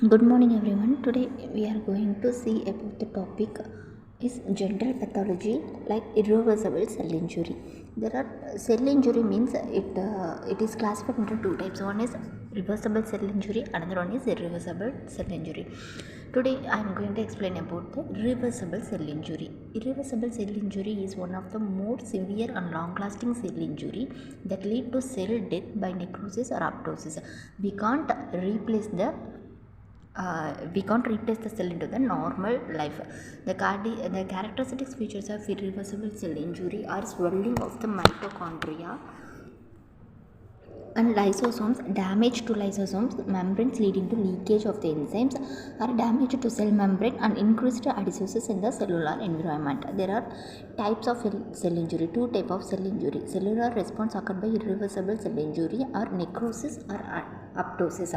Good morning everyone. Today we are going to see about the topic is general pathology like irreversible cell injury. There are cell injury means it is classified into two types. One is reversible cell injury, another one is irreversible cell injury. Today I am going to explain about the irreversible cell injury. Irreversible cell injury is one of the more severe and long lasting cell injury that lead to cell death by necrosis or apoptosis. We can't replace the cell into the normal life. The characteristic features of irreversible cell injury are swelling of the mitochondria and lysosomes, damage to lysosomes membranes leading to leakage of the enzymes, or damage to cell membrane and increased adhesions in the cellular environment. There are types of cell injury. Two types of cell injury: cellular response occurred by irreversible cell injury, or necrosis or apoptosis.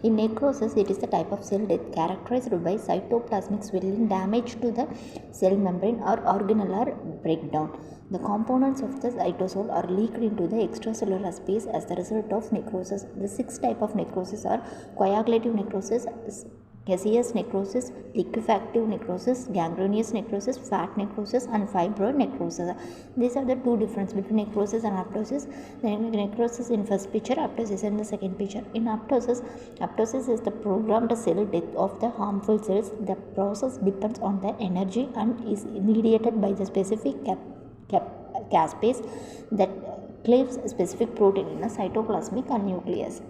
In necrosis, it is the type of cell death characterized by cytoplasmic swelling, damage to the cell membrane, or organellar breakdown. The components of the cytosol are leaked into the extracellular space as the result of necrosis. The six types of necrosis are coagulative necrosis, gaseous necrosis, liquefactive necrosis, gangrenous necrosis, fat necrosis, and fibroid necrosis. These are the two differences between necrosis and apoptosis. The necrosis in first picture, apoptosis in the second picture. In apoptosis is the programmed cell death of the harmful cells. The process depends on the energy and is mediated by the specific caspase that cleaves specific protein in the cytoplasmic and nucleus.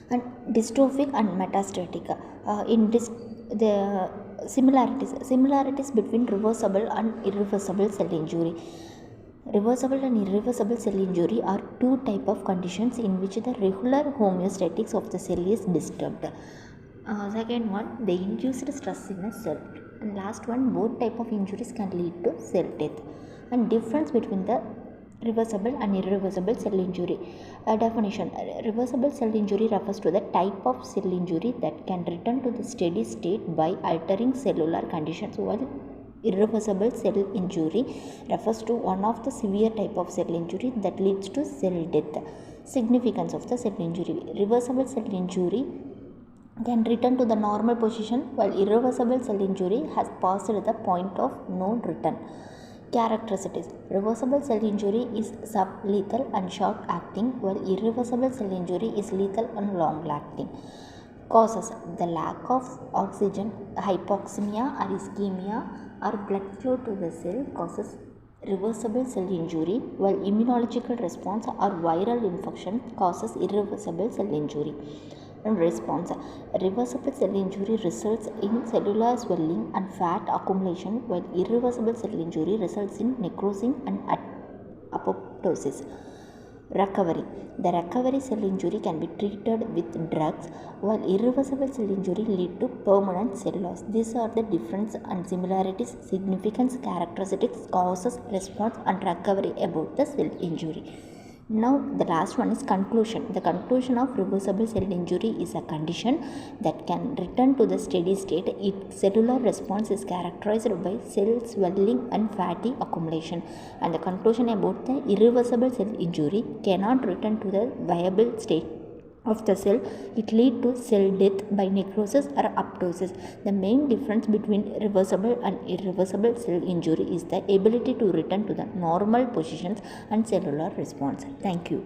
And dystrophic and metastatic. The similarities between reversible and irreversible cell injury. Reversible and irreversible cell injury are two types of conditions in which the regular homeostatics of the cell is disturbed. Second one, the induced stress in a cell. And last one, both type of injuries can lead to cell death. And difference between the reversible and irreversible cell injury. Definition: reversible cell injury refers to the type of cell injury that can return to the steady state by altering cellular conditions, while irreversible cell injury refers to one of the severe type of cell injury that leads to cell death. Significance of the cell injury: reversible cell injury can return to the normal position, while irreversible cell injury has passed the point of no return. Characteristics: reversible cell injury is sublethal and short acting, while irreversible cell injury is lethal and long acting. Causes: the lack of oxygen, hypoxemia or ischemia, or blood flow to the cell causes reversible cell injury, while immunological response or viral infection causes irreversible cell injury. And response: reversible cell injury results in cellular swelling and fat accumulation, while irreversible cell injury results in necrosis and apoptosis. Recovery: the recovery cell injury can be treated with drugs, while irreversible cell injury lead to permanent cell loss. These are the difference and similarities, significance, characteristics, causes, response, and recovery about the cell injury. Now the last one is conclusion. The conclusion of reversible cell injury is a condition that can return to the steady state if cellular response is characterized by cell swelling and fatty accumulation. And the conclusion about the irreversible cell injury cannot return to the viable state of the cell. It leads to cell death by necrosis or apoptosis. The main difference between reversible and irreversible cell injury is the ability to return to the normal positions and cellular response. Thank you.